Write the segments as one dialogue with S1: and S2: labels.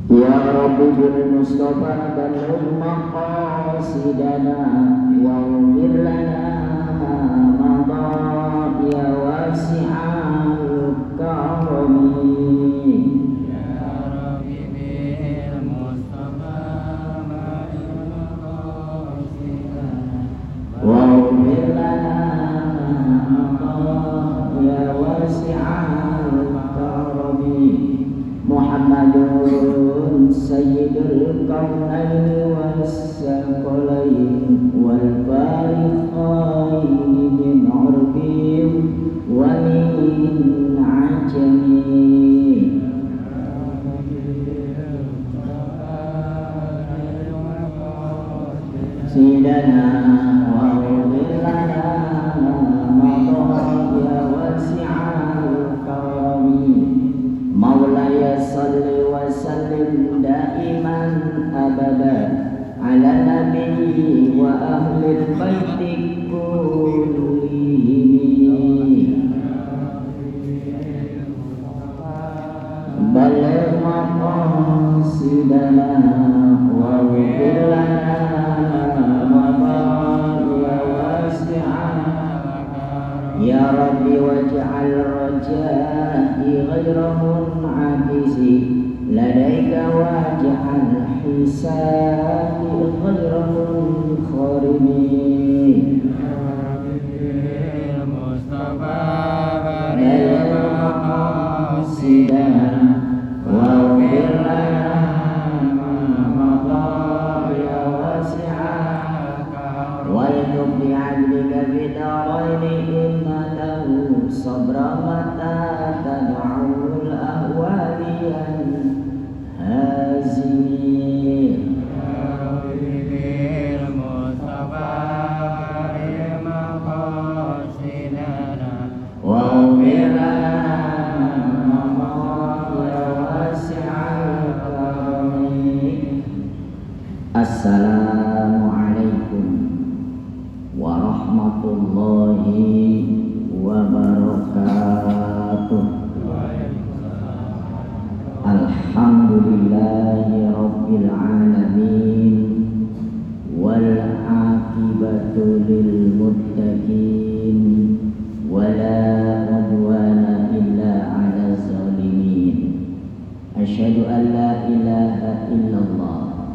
S1: Ya Rabbi bil Mustafa balligh maqasidana waghfir lana ma madha ya wasi'al karami. Muhammadun sayyidul kaunaini was-saqalain wal fariqain min urbin wa min ajami. Sidana wa udillana madhaya wasi'al karami. Maulaya salli wa sallim daiman abada ala nabi wa ahlil baiti kullihim. Balagh maqasidana wa ghfir lana ma ya wasi'an. Ya Rabbi waj'al raja'i ghayra mun'akisi ladaika waj'al hisabi ghayra munkharimi. Mustafa balagh maqasidana wa ghfir lana ma ya wasi'an wal tubli 'adlika fid dharaini sabra mata tad'ul ahwaliyan hazimi. Bil Mustafa maqasidana wa firana ya wasi'al karami. Assalamualaikum warahmatullahi wabarakatuh. Alhamdulillahi rabbil alamin wal aqibatu lil muttaqin wala udwana illa 'alal zalimin. Asyhadu an la ilaha illallah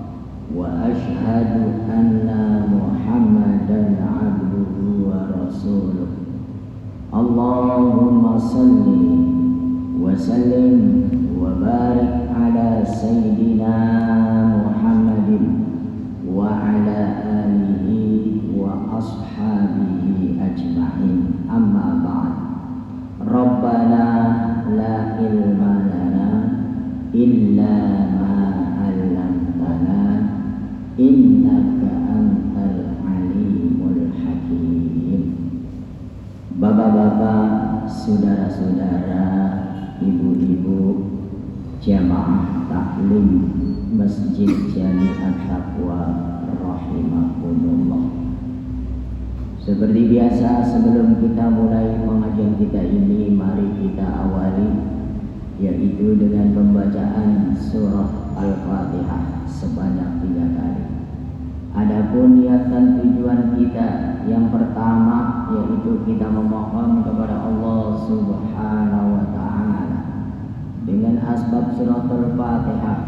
S1: wa asyhadu anna Muhammadan 'abduhu wa rasuluh. Allahumma salli wa sallim wa barik ala sayyidina Muhammadin wa ala alihi wa ashabihi ajma'in. Amma ba'd. Rabbana la ilma lana illa ma 'allamtana innaka antal alimul hakim. Bapak-bapak, saudara-saudara, ibu-ibu, jamaah taklim Masjid Jami'at Taqwa rahimakumullah. Seperti biasa, sebelum kita mulai pengajian kita ini, mari kita awali yaitu dengan pembacaan surah Al-Fatihah sebanyak 3 kali. Adapun niatan tujuan kita yang pertama yaitu kita memohon kepada Allah Subhanahu wa taala dengan asbab suratul Fatihah.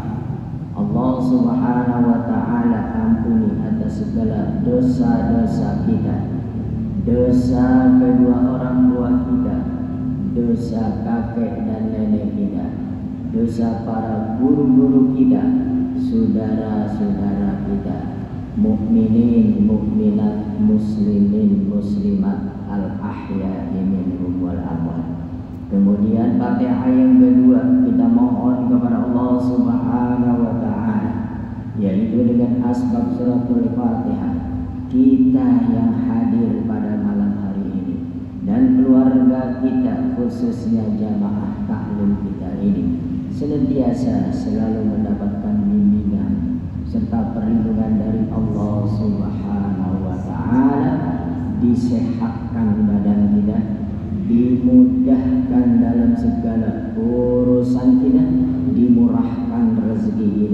S1: Allah Subhanahu wa taala ampuni atas segala dosa-dosa kita, dosa kedua orang tua kita, dosa kakek dan nenek kita, dosa para guru-guru kita, saudara-saudara kita, mukminin, mukminat, muslimin, muslimat, al-ahya'i minhum wal amwat. Kemudian Fatihah yang kedua kita mohon kepada Allah Subhanahu wa taala yaitu dengan asbab suratul Fatihah kita yang hadir pada malam hari ini dan keluarga kita khususnya jamaah taklim kita ini senantiasa selalu mendapatkan bimbingan serta perlindungan dari Allah Subhanahu wa taala, disehatkan badan kita, dimudahkan dalam segala urusan kita, dimurahkan rezeki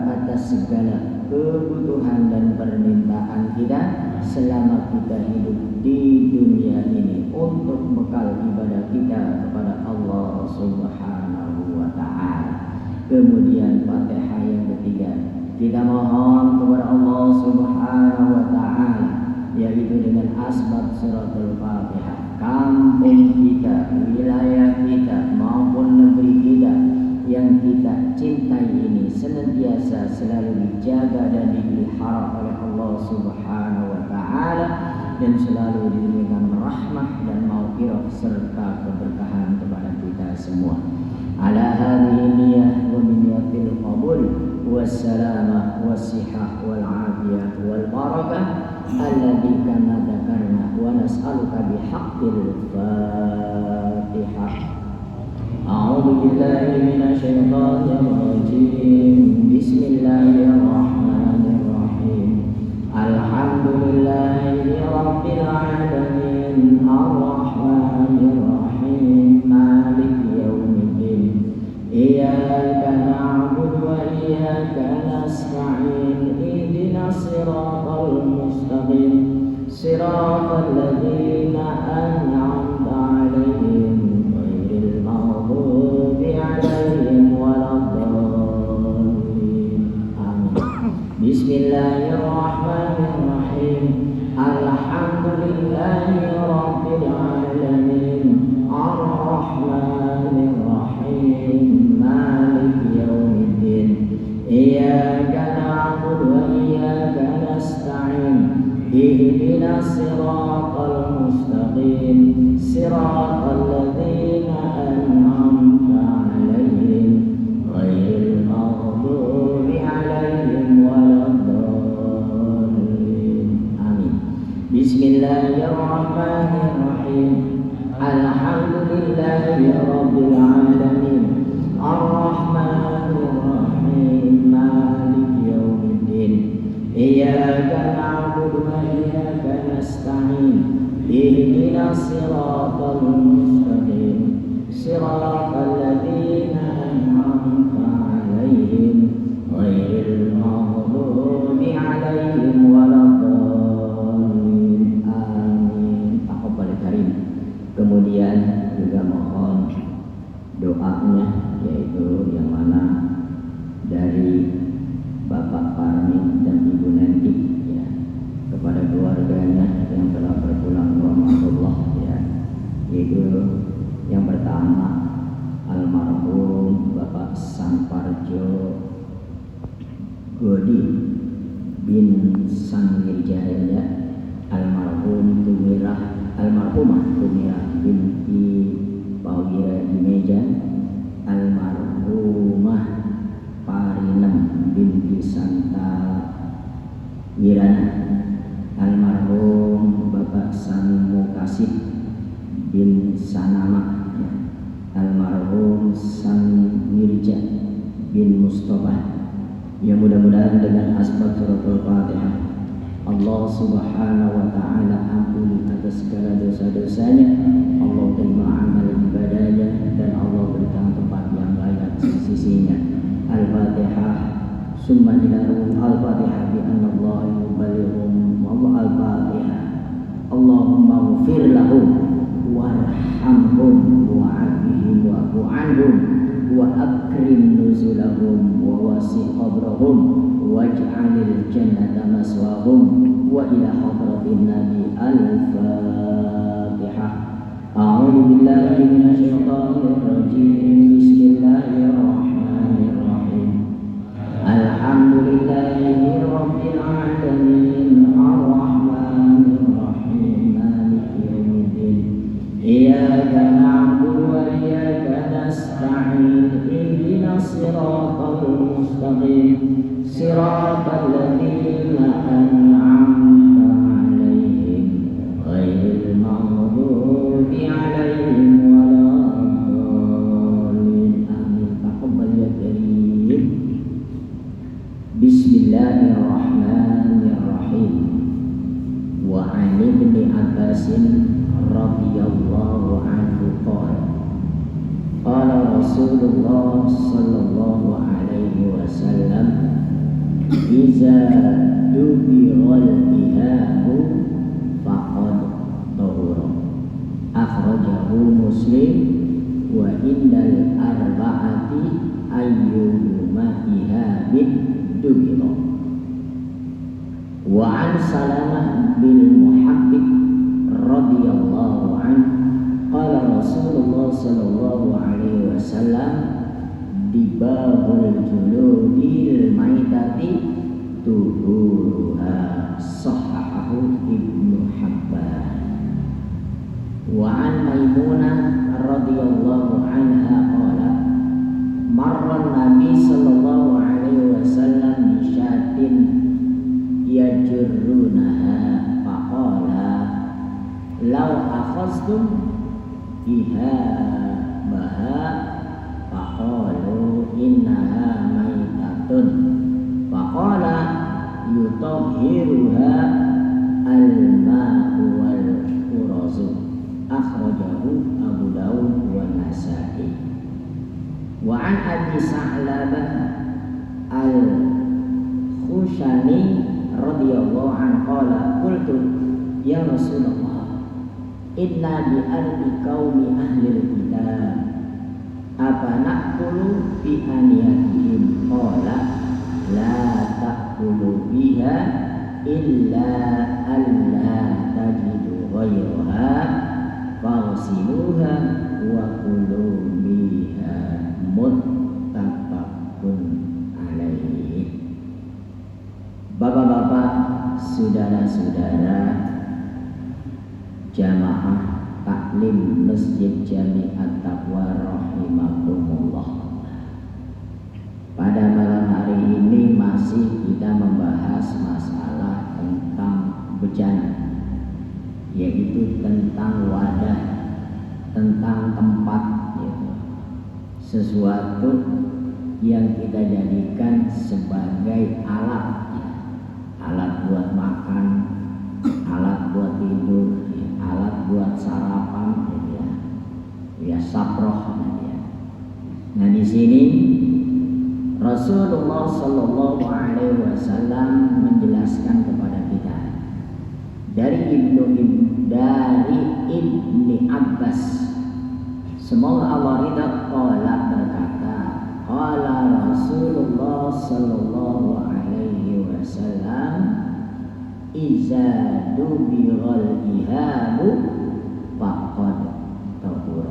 S1: atas segala kebutuhan dan permintaan kita selama kita hidup di dunia ini untuk bekal ibadah kita kepada Allah Subhanahu wa ta'ala. Kemudian Fatihah yang ketiga, kita mohon kepada Allah Subhanahu wa ta'ala, yaitu dengan asbab suratul Fatihah, kampung kita, wilayah kita maupun negeri kita yang kita cintai ini senantiasa selalu dijaga dan dipelihara oleh Allah Subhanahu wa ta'ala, dan selalu diberikan rahmah dan maghfirah serta keberkahan kepada kita semua. Ala hadhihi niyyah wa niyyatil qabul wassalamah wassihah wal afiyah wal barakah alladzi kama dzakarna wa nas'aluka bihaqqil Fatihah. A'udzu billahi minasyaitonir rajim. Bismillahirrahmanirrahim. Alhamdulillahi rabbil alamin arrahmanir rahim maliki yaumiddin iyyaka na'budu wa iyyaka nasta'in ihdinas siratal mustaqim siratal ladzina an'amta 'alaihim ghairil maghdubi 'alaihim waladdallin. Amin. Bismillahirrahmanirrahim. Alhamdulillahi rabbil alamin arrahmanir rahim maliki yaumiddin iyyaka na'budu wa iyyaka nasta'in ihdinas siratal mustaqim siratal ladzina an'amta 'alaihim ghairil maghdubi 'alaihim waladdallin. Amin. Bismillahirrahmanirrahim. Alhamdulillahi rabbil alamin arrahmanir rahim maliki yaumiddin iyyaka na'budu wa iyyaka nasta'in ihdinas siratal mustaqim siratal ladzina an'amta 'alaihim ghairil maghdubi 'alaihim waladdallin. Amin. Taqabbal karim. Kemudian juga mohon doanya, yaitu yang mana dari Bapak Parmi dan Ibu Nanti, ya, kepada keluarganya yang telah berpulang rahmatullah, ya, yaitu yang pertama almarhum Bapak Sanparjo Godi bin Sangirjaya, almarhumah Tumirah binti Pawira Imeja, almarhumah Parinem binti Santa Wirana, almarhum Bapak Sanmukasih bin Sanama, ya, almarhum Sanwirja bin Mustafa. Ya, mudah-mudahan dengan asbab suratul Fatihah Allah Subhanahu wa ta'ala ampuni atas segala dosa-dosanya, Allah terima amal ibadahnya, dan Allah berikan tempat yang layak di sisinya. Al-Fatihah. Summa ilarum al-Fatihah bi anna Allah yuballighum wa al-Fatihah. Allahumma ighfir lahum warhamhum wa'afihim wa'fu anhum wa akrim nuzulahum wa wasi' qabrahum waj'alil jannata maswahum wa ila hadratin nabi. Al-Fatihah. A'udzu billahi minasyaitonir rajim. Bismillahirrahmanirrahim. Alhamdulillahi rabbil alamin arrahmanir rahim maliki yaumiddin iyyaka na'budu wa iyyaka nasta'in ihdinas siratal mustaqim siratal ladzina an'amta 'alaihim ghairil maghdubi 'alaihim waladdallin. Amin. Taqabbal ya karim. Bismillahirrahmanirrahim. Wa 'an ibni Abbasin radhiyallahu anhu qala Rasulullah sallallahu alaihi wasallam iza dubighal ihabu faqad tahura. Akhrajahu Muslim wa indal arba'ati ayyuhuma ihabid dubigha. Wa an Salamah bin Muhabbib radhiyallahu anhu qala Rasulullah sallallahu alaihi wasallam dibahul juludil maitati tuhuruha sahahahu Ibnu Hibban. Wa an Maimunah radhiyallahu anha qala marra Nabi sallallahu alaihi wasallam bi syatin yajrunaha faqala law akhadtum ihabaha faqalu innaha maitatun faqala yutahhiruha al-ma'u wal qurazu. Akhrajahu Abu Dawud wa Nasa'i. Wa an Abi Sa'labah al-Khushani radhiyallahu anhu qala qultu ya Rasulullah inna bi ardi qaumi ahli kitab apa naqulu fi aniyatihim qala la taqulu biha illa alla tajidu ghayraha fawsiluha wa kulu biha muttafaqun alaihi. Bapak-bapak, saudara-saudara jamaah taklim Masjid Jami At-Taqwa rahimakumullah. Pada malam hari ini masih kita membahas masalah tentang bejana, yaitu tentang wadah, tentang tempat, gitu. Sesuatu yang kita jadikan sebagai alat, ya. Alat buat makan, alat buat tidur, ya. Alat buat sarapan, ya. Ya saproh, ya. Nah di sini Rasulullah Sallallahu Alaihi Wasallam menjelaskan kepada kita dari Ibni Abbas, semoga Allah ridha, qala berkata, qala Rasulullah sallallahu alaihi wasallam iza dubighal ihabu faqad tahur.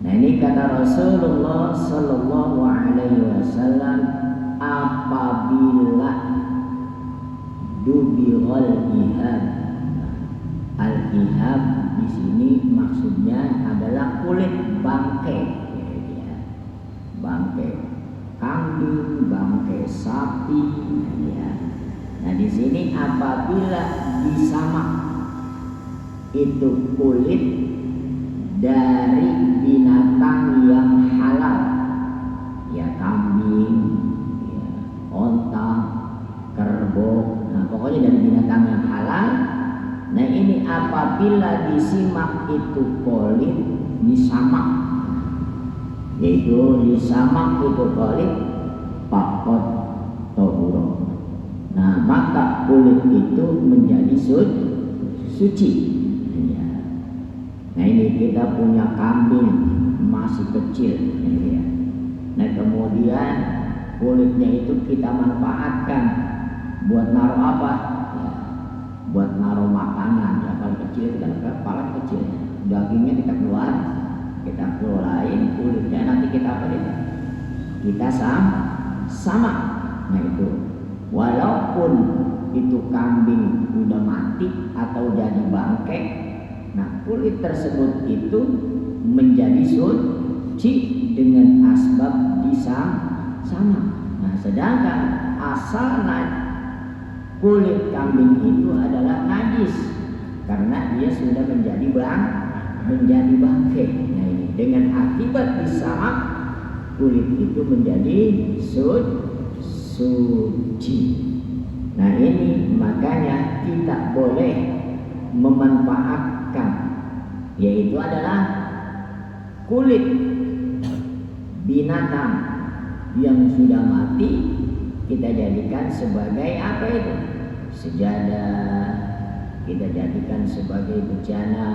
S1: Nah ini kata Rasulullah sallallahu alaihi wasallam, apabila dubighal ihab. Al-ihab di sini maksudnya adalah kulit bangkai, ya. Bangkai kambing, bangkai sapi, ya. Nah di sini apabila disamak itu kulit dari binatang yang halal, ya kambing, ya, onta, kerbau, nah pokoknya dari binatang yang halal. Nah ini apabila disimak itu kulit, disamak, yaitu disamak itu kulit faqad tahur. Nah maka kulit itu menjadi suci. Nah ini kita punya kambing masih kecil, ya. Nah kemudian kulitnya itu kita manfaatkan buat naruh apa? Buat naruh makanan, ya kalau kecil itu kan kepala kecil, dagingnya kita keluarin, kulitnya nanti kita apa itu? Kita sama. Nah itu walaupun itu kambing udah mati atau jadi bangkai, nah kulit tersebut itu menjadi suci dengan asbab sama. Nah sedangkan asalnya kulit kambing itu adalah najis karena dia sudah menjadi bangkai. Nah ini dengan akibat disamak kulit itu menjadi suci. Nah ini makanya kita boleh memanfaatkan, yaitu adalah kulit binatang yang sudah mati kita jadikan sebagai apa itu? Sejadah, kita jadikan sebagai bejana.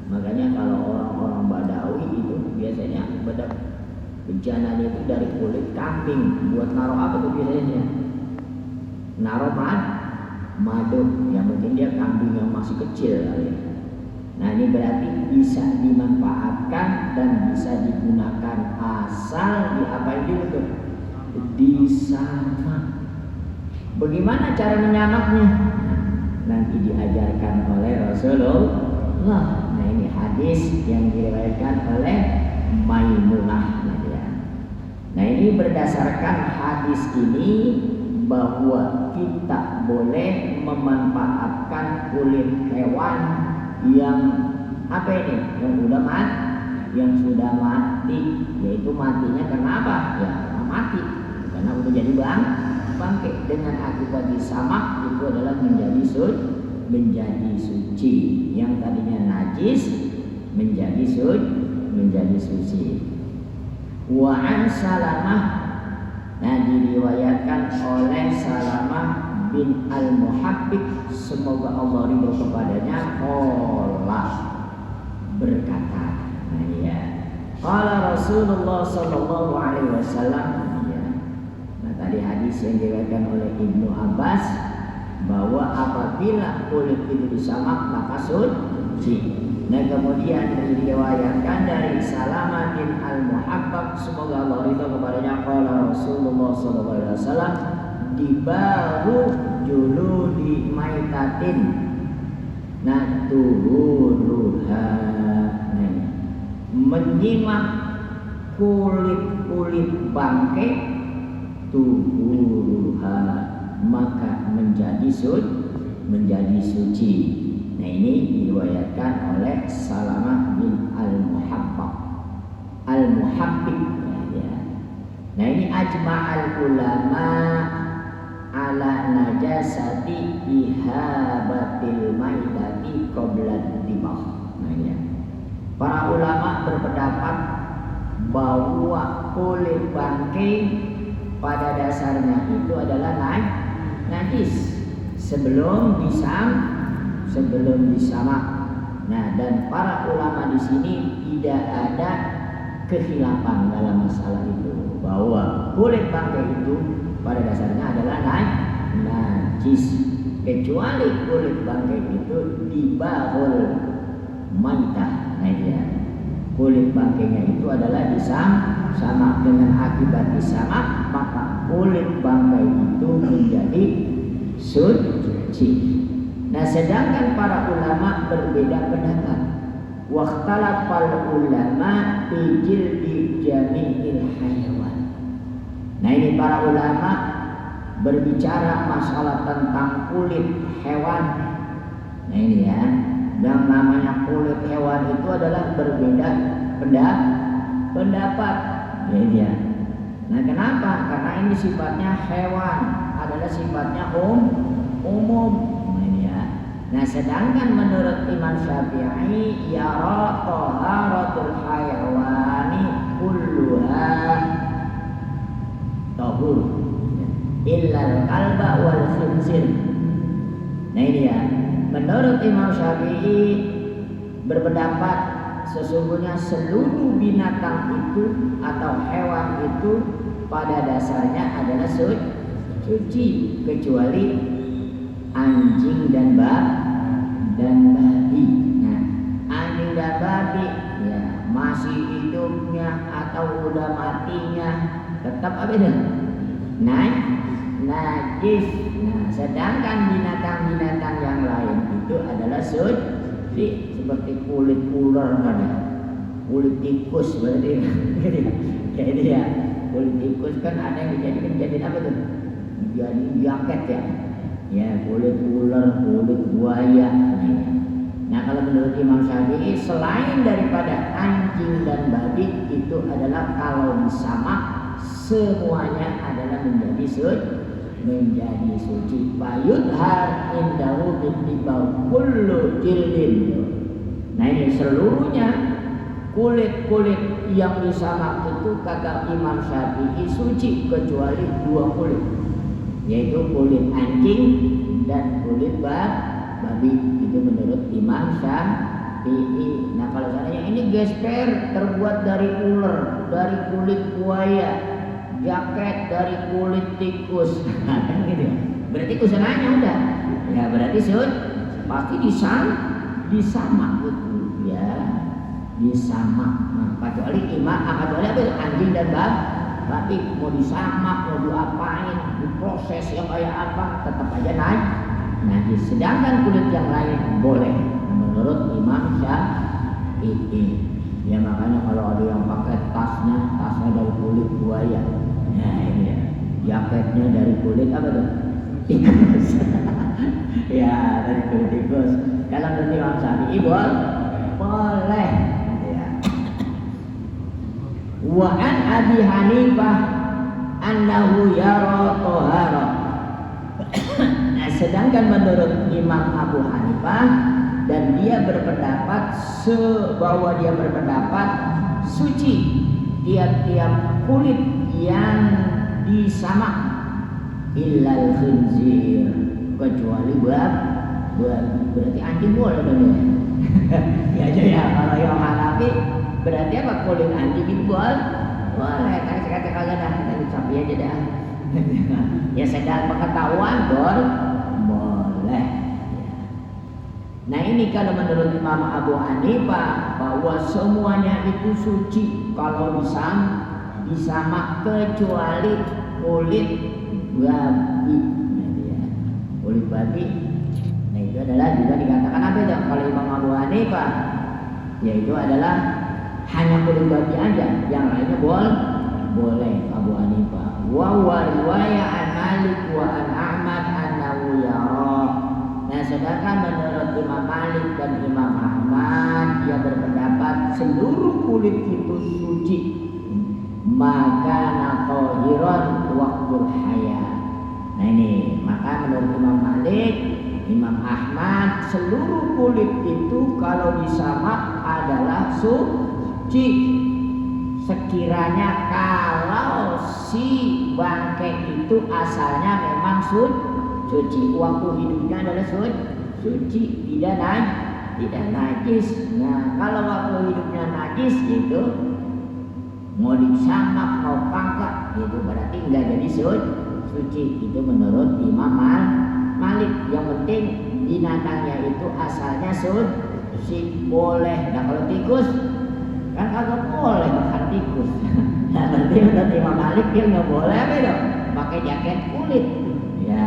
S1: Makanya kalau orang-orang Badawi itu biasanya bejananya itu dari kulit kambing. Buat naruh apa tuh biasanya? Naruh madu. Ya mungkin dia kambing yang masih kecil kali ya. Nah ini berarti bisa dimanfaatkan dan bisa digunakan asal diapain dulu tuh? Disamak. Bagaimana cara menyamaknya? Nanti diajarkan oleh Rasulullah. Nah ini hadis yang diriwayatkan oleh Maimunah. Nah ini berdasarkan hadis ini bahwa kita boleh memanfaatkan kulit hewan yang apa ini? Yang sudah mati, yaitu matinya kenapa? Ya mati karena udah jadi bangkai. Dengan akibat disamak itu adalah menjadi suci. Yang tadinya najis menjadi suci. Wa an Salamah, nah diriwayatkan oleh Salamah bin Al-Muhabbik, semoga Allah ridho kepadanya, qala berkata, nah ya, qala Rasulullah sallallahu alaihi wasallam, ya. Nah tadi hadis yang diriwayatkan oleh Ibnu Abbas bahwa apabila kulit itu disamak maka suci. Nah kemudian diriwayatkan dari Salamah bin Al-Muhabbab, semoga Allah ridho kepadanya, qala Rasulullah sallallahu alaihi wasallam, dibaru juludi maitatin naturuha, menyimak kulit bangkai, tuhuruha, maka menjadi suci. Nah ini diriwayatkan oleh Salamah bin Al-Muhabbib, ya. Nah ini ajma'al ulama ala najasati ihabatil maidati qabla dibah. Nah ya. Para ulama berpendapat bahwa kulit bangkai pada dasarnya itu adalah najis sebelum disamak. Nah dan para ulama di sini tidak ada kekhilafan dalam masalah itu, bahwa kulit bangkai itu pada dasarnya adalah najis, kecuali kulit bangkai itu dibahul maitah. Nah ya, kulit bangkainya itu adalah disamak. Dengan akibat disamak maka kulit bangkai itu menjadi suci. Nah sedangkan para ulama berbeda pendapat. Waqtalafal ulama fi jildi jami'il hayawan. Nah ini para ulama berbicara masalah tentang kulit hewan. Nah ini ya, yang namanya kulit hewan itu adalah berbeda pendapat. Ya ini ya. Nah kenapa? Karena ini sifatnya hewan, adalah sifatnya umum. Nah sedangkan menurut Imam Syafi'i yara taharatul hayawani kulluha tahur illal qalba wal khinzir. Nah ini ya, menurut Imam Syafi'i berpendapat sesungguhnya seluruh binatang itu atau hewan itu pada dasarnya adalah suci kecuali anjing dan babi. Nah, anjing dan babi ya masih hidupnya atau udah matinya tetap apa itu? Najis. Nah, sedangkan binatang-binatang yang lain itu adalah suci, seperti kulit ular kan, kulit tikus berarti. Jadi ya, kulit tikus kan ada yang dijadikan jadi apa tuh? Jadi jaket ya. Ya kulit ular, kulit buaya. Nah kalau menurut Imam Syafi'i selain daripada anjing dan babi itu adalah kalau disamak semuanya adalah menjadi suci. Fayudhar indahu bittibau kullu jildin. Nah ini seluruhnya kulit-kulit yang disamak itu kata Imam Syafi'i suci kecuali dua kulit, yaitu kulit anjing dan kulit babi. Itu menurut Imam Syafi'i. Nah kalau seandainya ini gesper terbuat dari ular, dari kulit buaya, jaket dari kulit tikus, kan gitu ya. Berarti kusenanya udah, ya berarti pasti disamak betul ya, disamak. Nah, kecuali kecuali apa itu anjing dan babi mau disamak, mau diapain, diproses yang kayak apa, tetap aja najis. Sedangkan kulit yang lain boleh. Nah, menurut Imam Syafi'i. Ya makanya kalau ada yang pakai tasnya dari kulit buaya, nah ini ya, jaketnya dari kulit apa tuh? Tikus. Ya dari kulit tikus. Kalau menurut Imam Syafi'i boleh. Ya. Wa an Abi Hanifah annahu yara tahara. Nah, sedangkan menurut Imam Abu Hanifah dan dia berpendapat bahwa dia berpendapat suci tiap-tiap kulit yang disamak illal khinzir, kecuali berarti anjing boleh dong ya. Ya kalau yang Hanafi berarti apa, kulit anjing itu boleh. Kan kata kagak dah, kita dicapi aja dah. Ya sedang pengetahuan boleh. Nah ini kalau menurut Imam Abu Hanifah bahwa semuanya itu suci kalau disamak kecuali kulit babi. Kulit babi. Nah itu adalah juga dikatakan apa itu kalau Imam Abu Hanifah, yaitu adalah hanya kulit babi aja, yang lainnya boleh Abu Hanifah. Wa riwayat an Malik wa an Ahmad annahu yara. Nah sedangkan menurut Imam Malik dan Imam Ahmad dia berpendapat seluruh kulit itu suci, maka natohiron waktul hayat. Nah ini maka menurut Imam Malik, Imam Ahmad seluruh kulit itu kalau disamak adalah suci sekiranya kalau si bangkai itu asalnya memang suci, waktu hidupnya adalah suci, tidak najis. Nah kalau waktu hidupnya najis itu mau disamak mau pangkat itu berarti enggak jadi suci. Itu menurut Imam Malik. Yang penting binatangnya itu asalnya suci boleh. Nah kalau tikus kan kagak boleh makan tikus. Nah berarti menurut Imam Malik dia nggak boleh apa itu pakai jaket kulit. Ya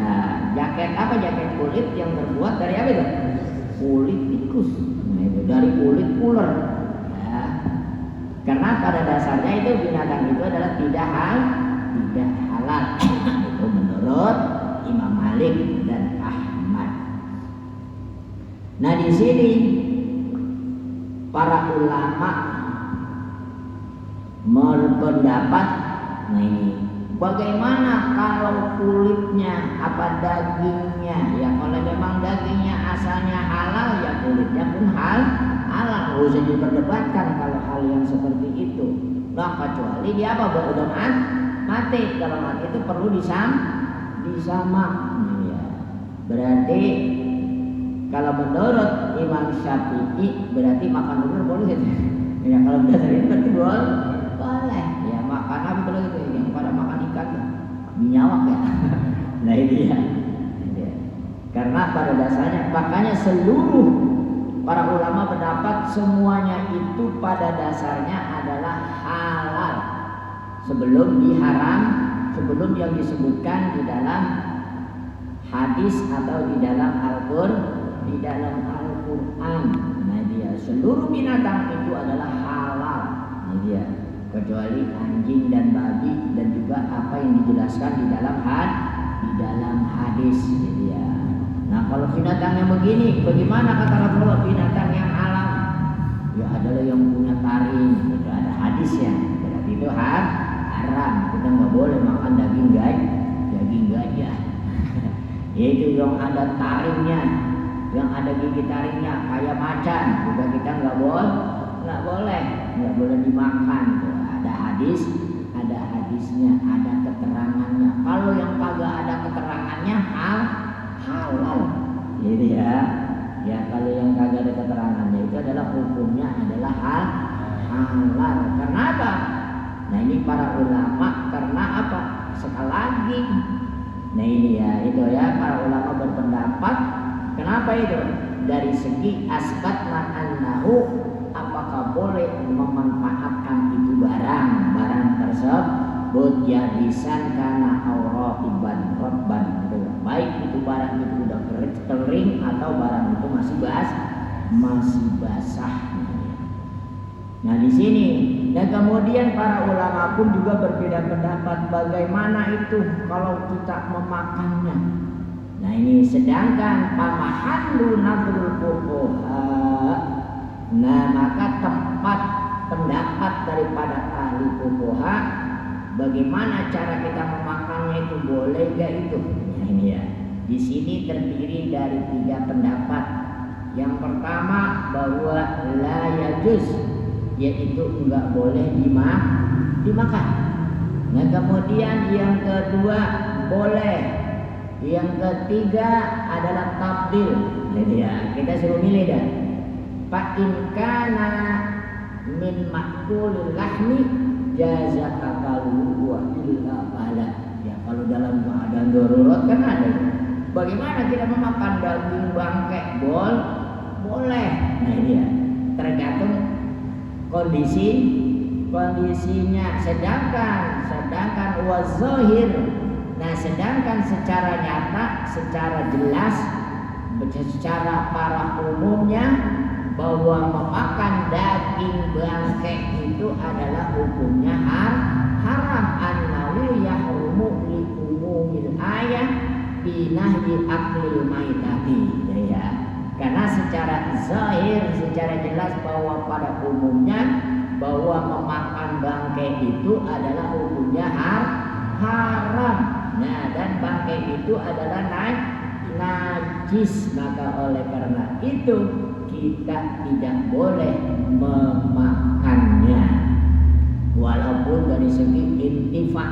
S1: jaket apa, jaket kulit yang terbuat dari apa itu? Kulit tikus. Nah itu dari kulit ular. Ya. Karena pada dasarnya itu binatang itu adalah tidak halal. Itu menurut Imam Malik dan Ahmad. Nah di sini para ulama berpendapat, nah ini bagaimana kalau kulitnya apa dagingnya, ya kalau memang dagingnya asalnya halal ya kulitnya pun halal, nggak usah diperdebatkan kalau hal yang seperti itu. Nah kecuali dia apa, udah mati. Kalau mati itu perlu disamak. Ya. Berarti kalau menurut Imam Syafi'i berarti makan ular boleh. Ya kalau berdasarkan berarti boleh. Ya makan apa kalau itu yang pada makan ikan minyawak ya. Nah ini ya. Karena pada dasarnya makanya seluruh para ulama pendapat semuanya itu pada dasarnya adalah halal sebelum sebelum yang disebutkan di dalam hadis atau di dalam Al-Quran. Nah dia seluruh binatang itu adalah halal. Nah dia kecuali anjing dan babi dan juga apa yang dijelaskan di dalam hadis. Gitu ya. Nah kalau binatangnya begini, bagaimana kata Rasulullah binatang yang alam? Ya adalah yang punya taring. Itu ada hadisnya. Berarti itu haram. Kita nggak boleh makan daging gajah. Yaitu yang ada taringnya, yang ada gigi taringnya kayak macan. Juga kita nggak boleh. nggak boleh dimakan. Ada hadisnya, ada keterangannya. Kalau yang kagak ada keterangannya halal, gitu ya. Ya kalau yang kagak ada keterangannya itu adalah hukumnya adalah halal. Kenapa? Nah ini para ulama karena apa? Sekali lagi. Nah ini ya itu ya para ulama berpendapat. Kenapa itu? Dari segi asbatna annahu, apakah boleh memanfaatkan itu barang tersebut yabisan kana auratiban rabban gitu. Baik itu barang itu udah kering atau barang itu masih basah. Nah di sini dan kemudian para ulama pun juga berbeda pendapat bagaimana itu kalau kita memakannya. Nah ini sedangkan pamahallu nadrul fuqaha. Nah maka tempat pendapat daripada ahli fuqaha bagaimana cara kita memakannya itu boleh enggak itu. Nah ini ya. Di sini terdiri dari 3 pendapat. Yang pertama bahwa la yajuz, yaitu enggak boleh dimakan. Nah kemudian yang kedua boleh. Yang ketiga adalah tabdil. Jadi ya kita suruh milih dah. Fa in kana min ma'kulil lahmi jaza akalu wa illa bala. Ya kalau dalam keadaan darurat kan ada. Bagaimana kita memakan daging bangkai? Boleh. Nah ini ya. Tergantung kondisinya. Sedangkan wazahir. Nah sedangkan secara nyata, secara jelas, secara para umumnya bahwa memakan daging bangkai itu adalah hukumnya haram. Annahu yahrumu li umumil ayat fi nahyi aklil maitati. Ya. Karena secara zahir, secara jelas bahwa pada umumnya bahwa memakan bangkai itu adalah hukumnya haram. Nah dan bangkai itu adalah najis, maka oleh karena itu kita tidak boleh memakannya. Walaupun dari segi intifa,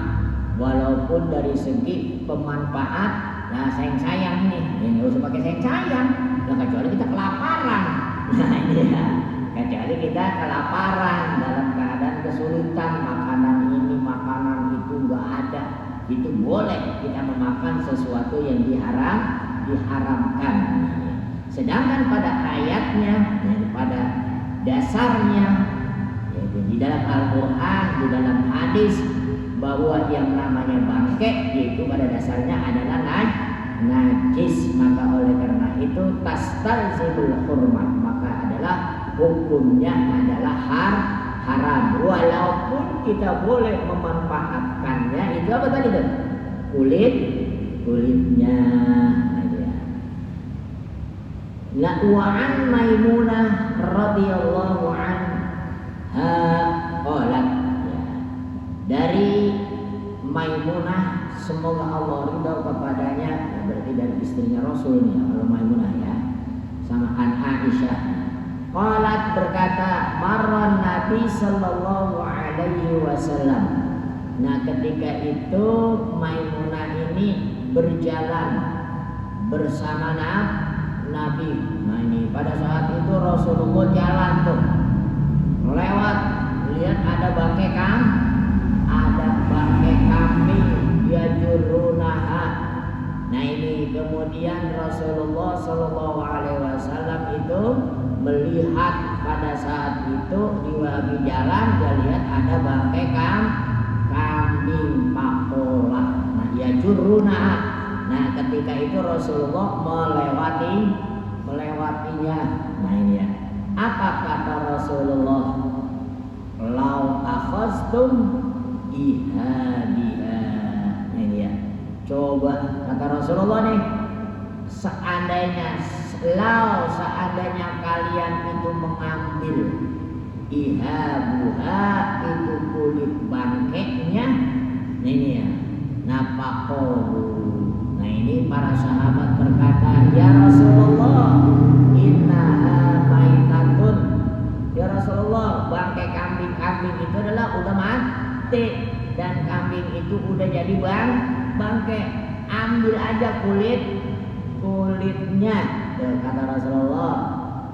S1: walaupun dari segi pemanfaat. Nah sayang nih, nggak usah pakai sayang. Nah kecuali kita kelaparan. Nah ini ya, kecuali kita kelaparan dalam keadaan kesulitan, makanan ini makanan itu nggak ada. Itu boleh kita memakan sesuatu yang diharamkan. Sedangkan pada ayatnya, pada dasarnya, yaitu di dalam Al-Quran, di dalam hadis, bahwa yang namanya bangkai yaitu pada dasarnya adalah najis. Maka oleh karena itu tastalzimul hurmat, maka adalah hukumnya adalah haram. Walaupun kita boleh memanfaatkannya, itu apa tadi tuh? Kulitnya. La wa'an Maimunah radhiyallahu anha qalat. Dari Maimunah, semoga Allah ridha kepadanya, berarti dari istrinya Rasul nih, kalau Maimunah ya, sama Aisyah. Qalat berkata, marran Nabi sallallahu alaihi wasallam. Nah, ketika itu Maimunah ini berjalan bersama Nabi. Nah, ini pada saat itu Rasulullah jalan tuh. Lewat, lihat ada bangkai kambing, dia jurunaha. Nah, ini kemudian Rasulullah sallallahu alaihi wasallam itu melihat pada saat itu di jalan dia lihat ada bangkai kambing pakola. Nah dia juruna. Nah ketika itu Rasulullah melewatinya. Nah ini ya. Apa kata Rasulullah? Lau akhaztum biha. Nah ini ya. Coba kata Rasulullah nih, seandainya kalian itu mengambil ihabuha, itu kulit bangkainya. Nah ini ya, napaqulu. Nah ini para sahabat berkata, ya Rasulullah, innaha maitatun. Ya Rasulullah, udah mati dan kambing itu udah jadi bangke, ambil aja kulitnya. Kata Rasulullah,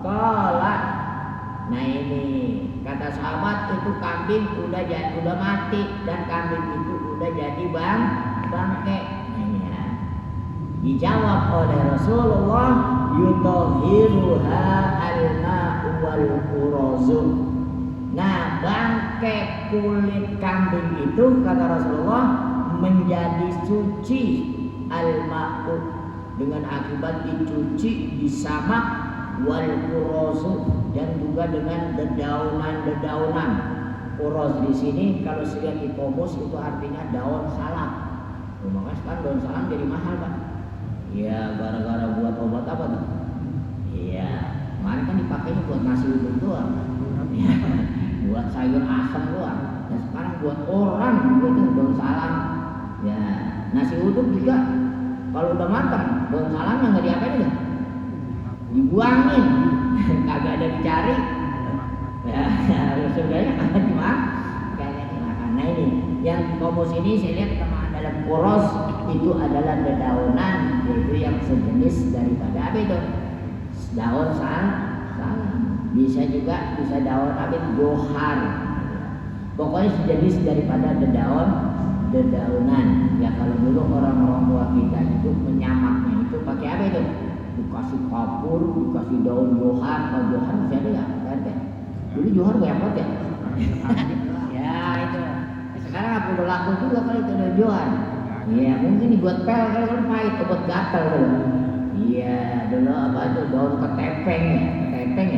S1: "Qolat." Nah ini kata sahabat, itu kambing udah mati dan kambing itu udah jadi bangke. Nah ini ya. Dijawab oleh Rasulullah, "Yutahhiruha al-ma'u wal urazu." Nah, bangke kulit kambing itu kata Rasulullah menjadi suci al-ma'u dengan akibat dicuci, disamak, wal urazu dan juga dengan dedaunan. Uraz di sini kalau sudah dikomus itu artinya daun salam. Makanya sekarang daun salam jadi mahal, Pak. Iya, gara-gara buat obat apa tuh? Iya, kemarin kan dipakainya buat nasi uduk doang. Ya, buat sayur asam doang. Dan sekarang buat orang itu daun salam. Ya, nasi uduk juga kalau udah matang, daun salamnya nggak diapain deh, dibuangin, kagak ada dicari. Ya, sebenarnya kagak dimakan. Nah ini yang komus ini saya lihat dalam kuros itu adalah dedaunan, yaitu yang sejenis daripada apa itu? Daun salam. Bisa daun apa itu? Johar. Pokoknya sejenis daripada dedaunan. Ya kalau dulu orang tua kita itu menyamaknya itu pakai apa itu? Dikasih kapur, dikasih daun johar. Kalau johar masih ada ya? Ada. Dulu johar banyak banget ya. Ya itu. Sekarang apa udah laku juga kalau itu ada johar. Iya mungkin dibuat pel kalau pahit, buat gatal dulu. Iya dulu apa itu daun ketepeng ya? Ketepeng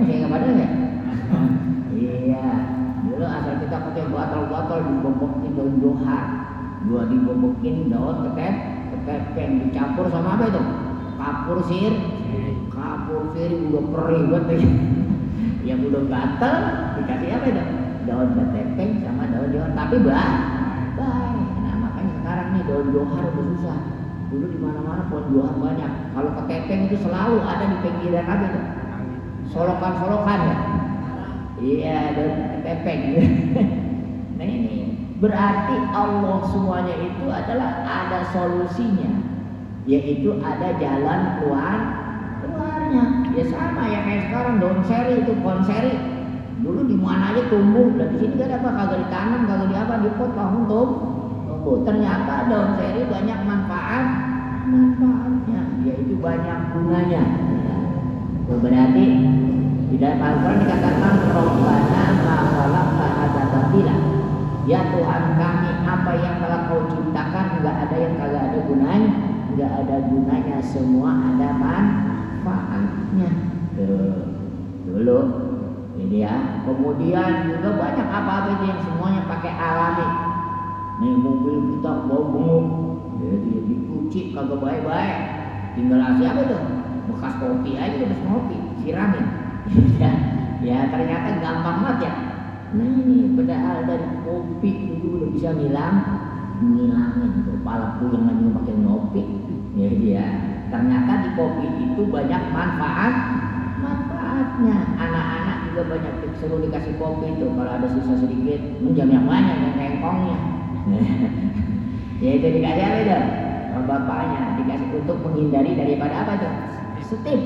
S1: masih nggak ada ya? Iya. Dulu asal kita pakai botol dibobokin daun johar, dibobokin daun ketepeng dicampur sama apa itu? Kapur sir udah perih banget ya. Yang udah gatal dikasih apa itu? Daun ketepeng sama daun johar, tapi baik. Nah makanya sekarang nih daun johar udah susah. Dulu di mana-mana pohon johar banyak. Kalau ketepeng itu selalu ada di pinggiran apa itu? Solokan ya. Iya, daun ketepeng. Nah ini berarti Allah semuanya itu adalah ada solusinya, yaitu ada jalan keluarnya. Ya sama ya kayak sekarang daun seri itu, pohon seri. Dulu di mana aja tumbuh, dan di sini gak ada apa, kagak ditanam, kagak di apa, di pot langsung tumbuh. Ternyata daun seri banyak manfaatnya, yaitu banyak gunanya. Berarti di dalam Al-Quran dikatakan Rabbana ma khalaqta hadza batila. Ya Tuhan kami, apa yang telah Kau ciptakan enggak ada yang kagak ada gunanya, enggak ada gunanya, semua ada manfaatnya. Dulu ini ya. Kemudian juga banyak apa-apa itu yang semuanya pakai alami. Nih mobil kita bau benguk, jadi dicuci kagak baik-baik. Tinggal kasih apa tuh? Bekas kopi aja, bekas kopi, siramin. Ya ternyata gampang banget ya. Nah ini padahal dari kopi itu udah bisa ngilangin kepala puyeng aja pakai ngopi. Ya, ternyata di kopi itu banyak manfaatnya. Anak-anak juga banyak disuruh dikasih kopi itu kalau ada sisa sedikit, minjam yang banyak yang rengkongnya. Ya itu dikasih apa itu? Bapaknya dikasih untuk menghindari daripada apa itu? Setip.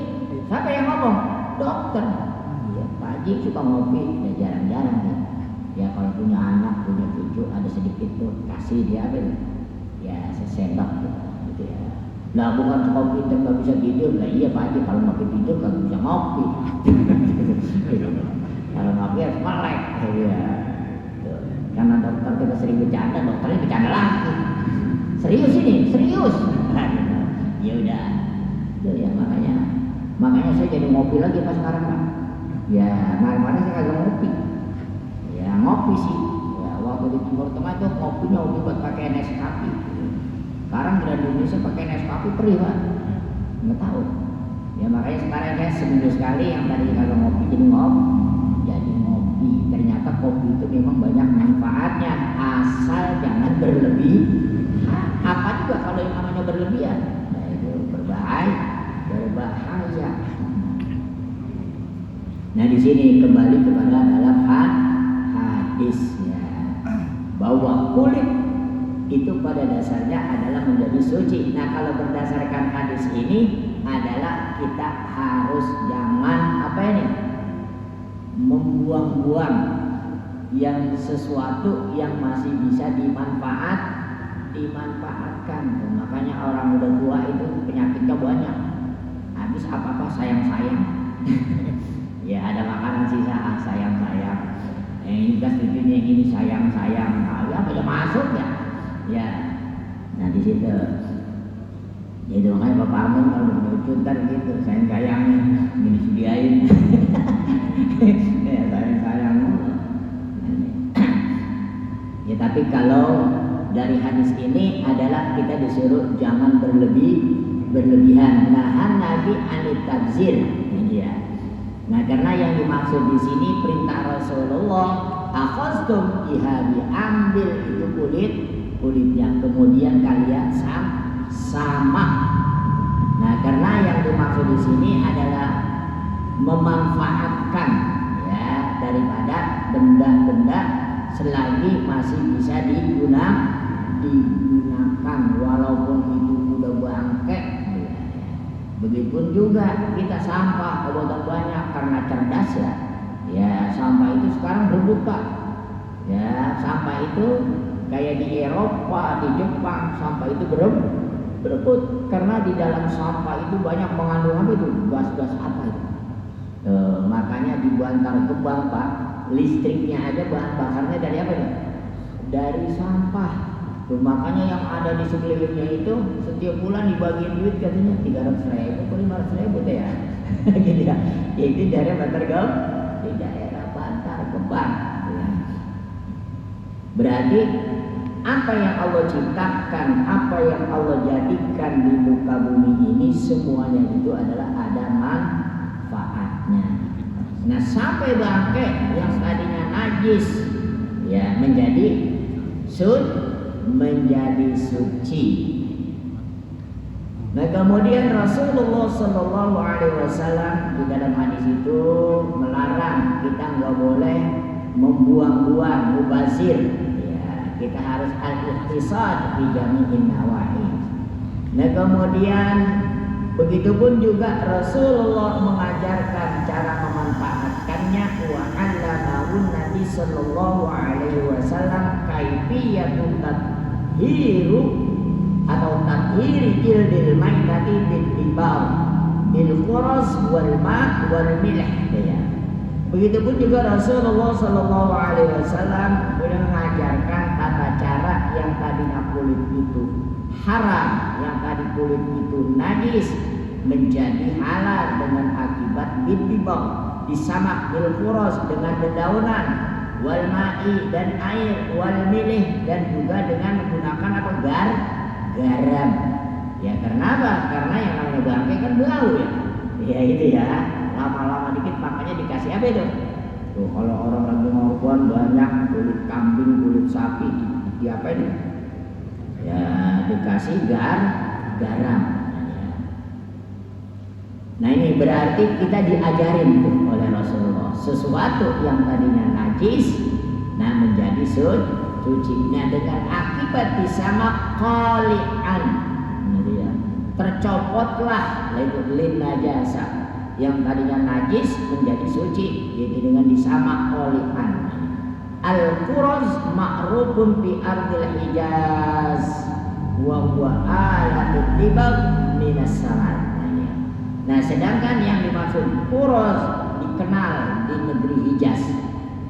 S1: Siapa yang ngomong? Dokter. Ya, Pak Haji suka ngopi, ya jarang-jarang nih. Ya kalau punya anak, punya cucu, ada sedikit tuh kasih dia apa itu? Ya sesendok gitu ya. Nah bukan kopi itu nggak bisa tidur, lah iya Pak Haji kalau nggak tidur nggak bisa ngopi. Kalau ngopi harus melek, ya. Karena dokter kita sering bercanda, dokternya bercanda lagi. Serius ini, serius. Ya udah, ya makanya saya jadi ngopi lagi pas sekarang Pak. Ya kemarin saya kagak ngopi. Ya ngopi sih. Ya waktu di Timur Tengah itu kopinya buat pakai Nescafe. Sekarang di Indonesia pakai Nescafe perih Pak. Nggak tahu. Ya makanya sekarang saya seminggu sekali yang tadi kagak ngopi jadi ngopi. Ternyata kopi itu memang banyak manfaatnya, asal jangan berlebihan. Apa juga kalau yang namanya berlebihan, nah itu berbahaya. Nah di sini kembali kepada dalam hadis. Ya. bahwa kulit itu pada dasarnya adalah menjadi suci. Nah, kalau berdasarkan hadis ini adalah kita harus jangan membuang-buang yang sesuatu yang masih bisa dimanfaatkan. Makanya orang udah tua itu penyakitnya banyak. Habis apa-apa sayang-sayang. Ya ada makanan sisa sayang-sayang. Ini gas cucunya yang ini sayang-sayang. Nah, apa yang masuk ya? Ya. Nah di situ. Jadi makanya Bapak Amin kalau lucu ntar gitu sayang-sayangin, gini sediain. Ya sayang-sayang. Ya tapi kalau dari hadis ini adalah kita disuruh jangan berlebihan. Nahan Nabi anit tabzir. Ya. Nah karena yang dimaksud di sini perintah Rasulullah, akhaztum ihabi, ambil itu kulitnya, kemudian kalian sama. Nah karena yang dimaksud di sini adalah memanfaatkan ya daripada benda-benda selagi masih bisa digunakan walaupun itu udah bangke. Begitupun juga kita sampah kebutuhan banyak karena cerdas ya. Ya sampah itu sekarang berebut Pak. Ya sampah itu kayak di Eropa, di Jepang sampah itu berebut karena di dalam sampah itu banyak mengandung apa itu gas-gas apa itu. Makanya di Bantar Gebang Pak, listriknya aja bahan bakarnya dari apa itu? Dari sampah. Tuh, makanya yang ada di sekelilingnya itu setiap bulan dibagiin duit katanya 300.000 atau 500.000 ya. Gitu ya. Itu daerah Bantar Gebang, di daerah Bantar Gebang. Ya. Berarti apa yang Allah ciptakan, apa yang Allah jadikan di muka bumi ini semuanya itu adalah ada manfaatnya. Nah sampai bangkai yang tadinya najis ya menjadi suci. Nah kemudian Rasulullah Shallallahu Alaihi Wasallam di dalam hadis itu melarang kita nggak boleh membuang-buang, mubazir. Ya, kita harus al-iqtisad fi jami'in nawahi. Nah kemudian begitupun juga Rasulullah mengajarkan cara memanfaatkannya. Wa 'allamahun Nabi Sallallahu Alaihi Wasallam kaifiyatun tathiru atau tathiri jildil maitati bil ibaw bil quras wal ma' wal milh. Ya. Begitupun juga Rasulullah Sallallahu Alaihi Wasallam mengajarkan tata cara yang tadinya kulit itu haram, yang tadi kulit itu najis menjadi halal dengan akibat bitibang, disamak bil quras dengan dedaunan, wal ma'i dan air, wal milih dan juga dengan menggunakan apa garam. Ya karena apa? Karena yang namanya bangkai kan bau ya. Ya itu ya. Lama-lama dikit makanya dikasih apa itu? Tuh kalau orang lagi ngorban banyak kulit kambing, kulit sapi, diapain ya? Ya dikasih garam. Nah ini berarti kita diajarin oleh Rasulullah sesuatu yang tadinya najis, nah menjadi suci. Nah dengan akibat disama qali'an, ya, tercopotlah lin najasa yang tadinya najis menjadi suci, yaitu dengan disama qali'an. Al-quraz ma'rufun fi ardil Hijaz wa huwa alatut tibag minas salat. Nah sedangkan yang dimaksud quraz dikenal di negeri Hijaz,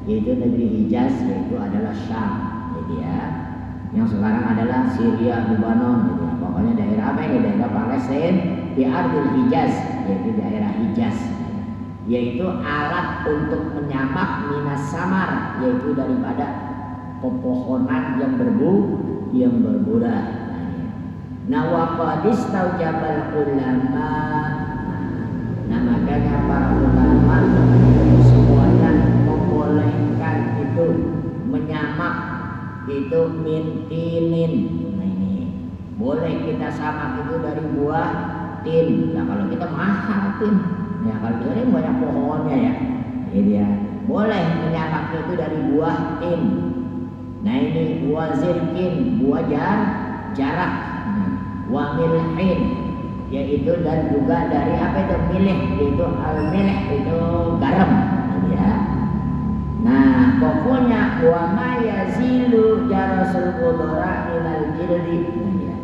S1: yaitu negeri Hijaz yaitu adalah Syam, gitu ya. Yang sekarang adalah Syria, Lebanon, gitu ya. Pokoknya daerah apa ini? Daerah Palestina di ardil Hijaz, yaitu daerah Hijaz. Yaitu alat untuk menyamak minas samar, yaitu daripada pepohonan yang berbuah. Nah waqadis taujabal ulama. Nah makanya para ulama semuanya membolehkan itu menyamak itu mintinin. Nah ini boleh kita samak itu dari buah tin. Nah kalau kita mahal tin. Ya kalau ini banyak pohonnya ya. Jadi ya boleh menyamak itu dari buah tin. Nah ini wazirkin buajar jarak, wa milhin yaitu dan juga dari apa itu milih, itu al-milh itu garam ya. Nah pokoknya wa ma yazilu jarasul qudara minal jildi ya.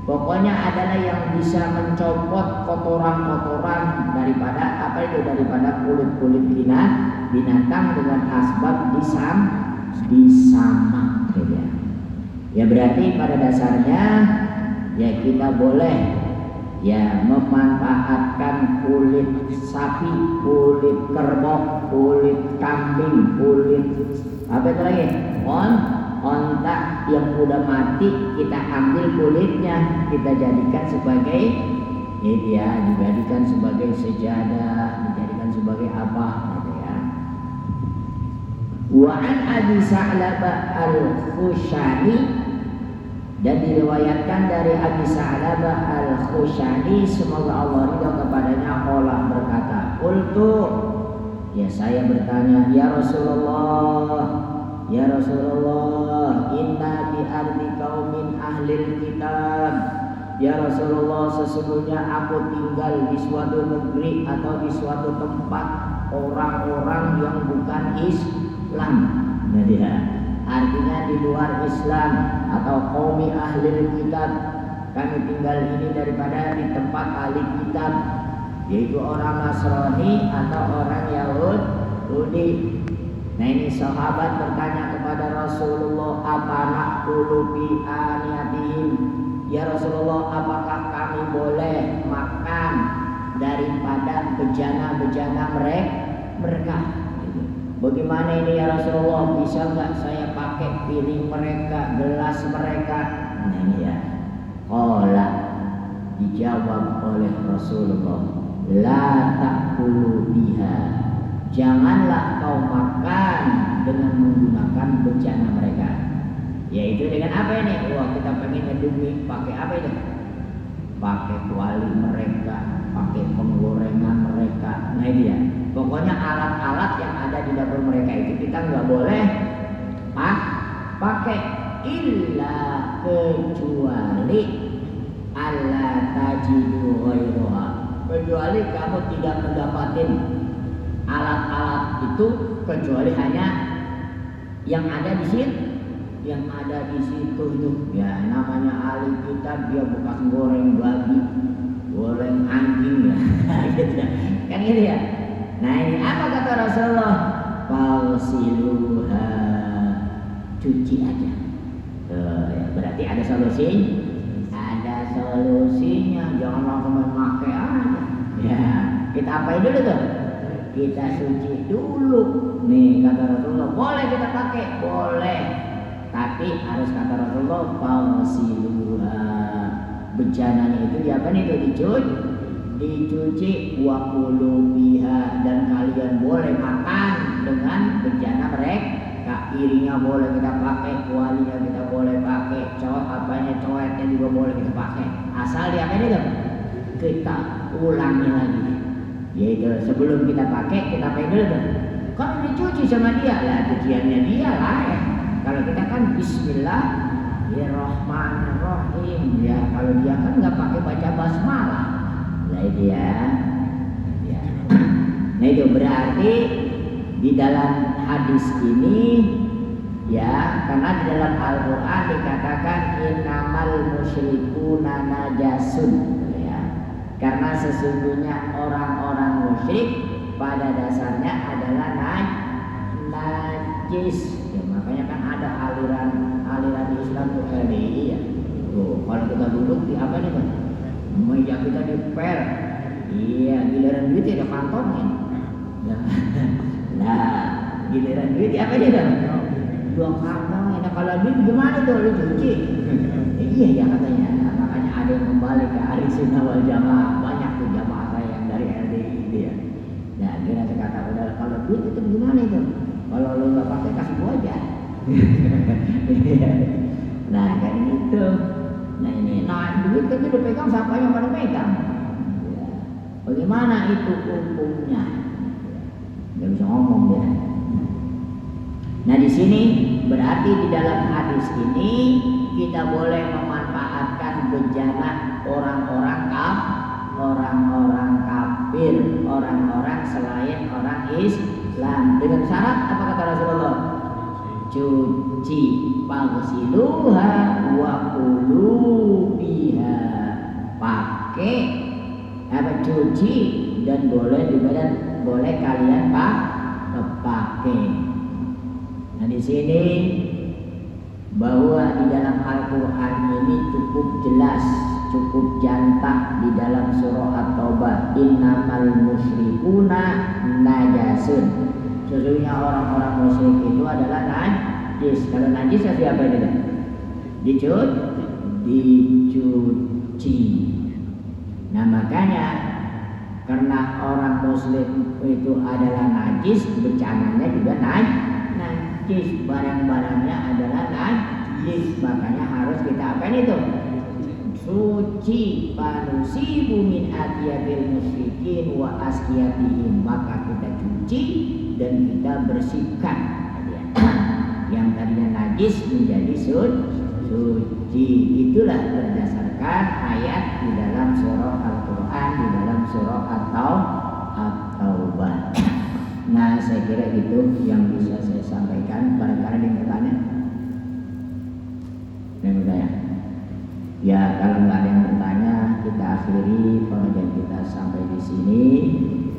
S1: Pokoknya adalah yang bisa mencopot kotoran-kotoran daripada apa itu, daripada kulit-kulit binatang dengan asbab disamak ya. Ya berarti pada dasarnya ya kita boleh ya memanfaatkan kulit sapi, kulit kerbau, kulit kambing, kulit apa itu lagi, onta yang udah mati, kita ambil kulitnya, kita jadikan sebagai ya, dijadikan sebagai sejadah, dijadikan sebagai apa gitu ya. Wa an Abi Sa'labah al-Khushani, dan diriwayatkan dari Abi Sa'labah al-Khushani semoga Allah ridha kepadanya, qala berkata, qultu ya saya bertanya, ya Rasulullah, ya Rasulullah, inna bi ardi qaumin ahlil kitab. Ya Rasulullah, sesungguhnya aku tinggal di suatu negeri atau di suatu tempat orang-orang yang bukan Islam. Nah dia artinya di luar Islam atau qaumi ahlil kitab. Kami tinggal ini daripada di tempat ahli kitab, yaitu orang Nasrani atau orang Yahudi. Nah ini sahabat bertanya kepada Rasulullah, apa naqulu bi aniyatihim? Ya Rasulullah, apakah kami boleh makan daripada bejana-bejana mereka? Bagaimana ini ya Rasulullah, bisa nggak saya pakai piring mereka, gelas mereka? Nah ini ya. Qala, dijawab oleh Rasulullah, la ta'kulu biha. Janganlah kau makan dengan menggunakan bejana mereka. Yaitu dengan apa ini? Wah kita pengen ngedumi pakai apa itu? Pakai kuali mereka, pakai penggorengan mereka. Nah ini ya. Pokoknya alat-alat yang ada di dapur mereka itu kita nggak boleh pakai, illa kecuali alla tajidu ghairaha. Kecuali kamu tidak mendapatkan alat-alat itu kecuali hanya yang ada di situ itu ya, namanya ahli kitab, dia bekas goreng babi, goreng anjing ya gitu ya. Kan gitu ya. Nah ini apa kata Rasulullah, falsiluha, cuci aja. Ya, berarti ada solusinya, jangan langsung memakai aja ya. Kita apain dulu tuh, kita suci dulu. Nih kata Rasulullah, boleh kita pakai, boleh. Tapi harus kata Rasulullah, falsiluha, bejananya itu diapain itu, dicuci, wa kulu biha, dan kalian boleh makan dengan bejana mereka. Piringnya boleh kita pakai, kualinya kita boleh pakai, coetnya juga boleh kita pakai. Asal diapain itu, kita ulangi lagi. Yaitu sebelum kita pakai, kita pakai dulu tuh. Kalau dicuci sama dia lah, cuciannya dia lah ya. Kalau kita kan Bismillahirrahmanirrahim ya. Kalau dia kan nggak pakai baca basmalah. Nah itu ya. Nah itu berarti di dalam hadis ini ya, karena di dalam Al-Quran dikatakan innamal musyrikuna najasun ya. Karena sesungguhnya orang-orang musyrik pada dasarnya adalah najis ya, makanya kan ada aliran Islam tuh LDI ya. Tuh kalau kita duduk di apa nih kan, meja kita dipel, iya giliran duit ada kantongin ya. Nah giliran duit apa nih kan, dua kantong. Nah kalau duit gimana tuh, lu cuci? Iya ya katanya. Makanya ada yang kembali ke ahli sunnah wal jamaah. Banyak tuh jamaah saya yang dari LDI itu ya. Nah dia kata udah, kalau duit itu gimana itu? Kalau lu nggak pakai kasih gua aja. Nah kayak gitu. Nah ini, duit kan udah pegang, siapa yang pada pegang? Ya. Bagaimana itu hukumnya? Nggak bisa ngomong dia. Nah di sini berarti di dalam hadis ini kita boleh memanfaatkan bejana orang-orang kafir, orang-orang selain orang Islam dengan syarat apa kata Rasulullah? Cuci, paghsiluha wa kulu biha, pakai apa cuci dan boleh kalian pakai. Nah di sini bahwa di dalam Al-Quran ini cukup jelas, cukup jantak di dalam surah At-Taubah, innamal musyrikuna najasun. Sesungguhnya orang-orang musyrik itu adalah najis. Kalau najis siapa itu? Dicuci. Nah makanya karena orang muslim itu adalah najis, bencananya juga najis, barang-barangnya adalah najis, makanya harus kita apain itu? Suci, panusibu min atyabil musyrikin wa askiyatihim, maka kita cuci dan kita bersihkan yang tadinya najis menjadi suci. Itulah berdasarkan ayat di dalam surah Al-Quran, di dalam surah At-Taubah. Nah saya kira itu yang bisa saya sampaikan. Barangkali ada yang bertanya? Yang bertanya? Ya kalau nggak ada yang bertanya, kita akhiri pengajian kita sampai di sini.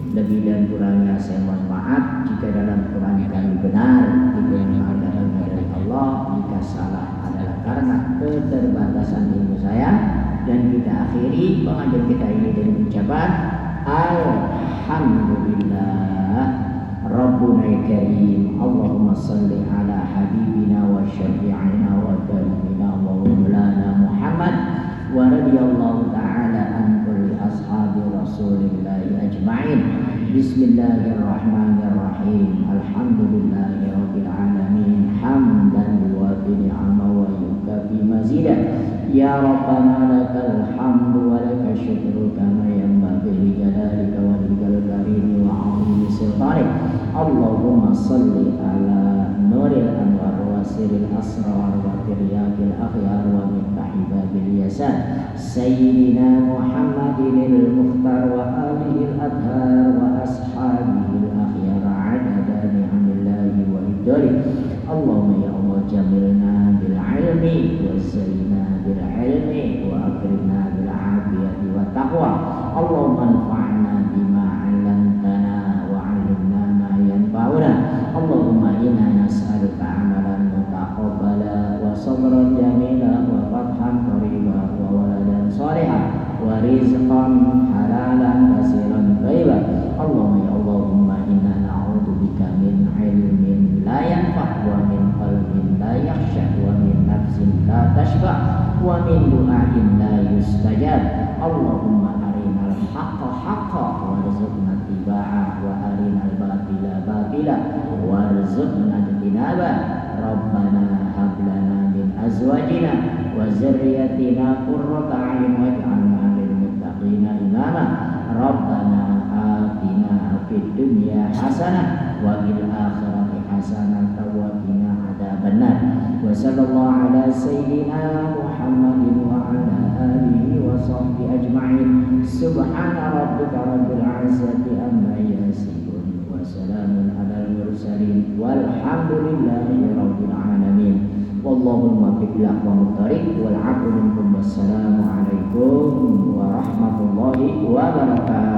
S1: Lebih dan kurangnya saya mohon maaf. Jika dalam Quran kami benar, itu yang adalah dari Allah. Jika salah adalah karena keterbatasan ilmu saya. Dan kita akhiri pengajian kita ini dengan ucapan Alhamdulillah Rabbuna Karim. Allahumma salli ala habibina wa syafi'ina wa karimina wa maulana Muhammad wa radiyallahu ta'ala an kulli ashabi rasulillahi ajma'in. Bismillahirrahmanirrahim. Alhamdulillahi rabbil alamin, hamdan wa ni'ama wa yukafi mazidah. Ya Rabbana lakal hamdu wa laka syukru kama yanbaghi li jalalika wa wajhikal karim wa 'azimi sultanik. Allahumma salli ala nuril anwar wa sirril asrar wa tiryakil akhyar wa miftahi babil yasan sayyidina Muhammadinil mukhtar wa alihil adhar wa ashabihil akhyar adada ni'amillahi wa idhari. Allahumma ya Allah jamilna bil ilmi wa zayyina bil ilmi wa akrimna bil afiyati wa taqwa. Allahumma anfa'na bima 'allamtana wa 'allimna ma yanfa'una. Allahumma inna nas'aluka 'amalan mutaqabbala wa sabran jamila wa fathan qariba wa waladan shalihan wa rizqan halalan kasiran thayyiban. Allahumma ya Allahumma inna na'udzubika min ilmin la yanfa' wa min qalbin la yakhsha wa min nafsin la tashba' wa min du'ain la yustajab. Allahumma arinal haqqa haqqa warzuqna ittiba'ah wa arinal batila batila warzuqna ijtinabah. Rabbana hab lana min azwajina wa dzurriyyatina qurrata a'yun waj'alna lil muttaqina imama. Rabbana atina fid dunya hasanah wa fil akhirati hasanah wa qina adzabannar. Wa sallallahu ala sayyidina Muhammadin wa ala alihi wa sahbihi ajma'in. Subhana rabbika rabbil izzati amma yasifun wa salamun alal mursalin walhamdulillahi rabbil alamin. Wallahu muwaffiq ila aqwamit thariq wal 'afwu minkum. Wassalamu alaikum warahmatullahi wabarakatuh.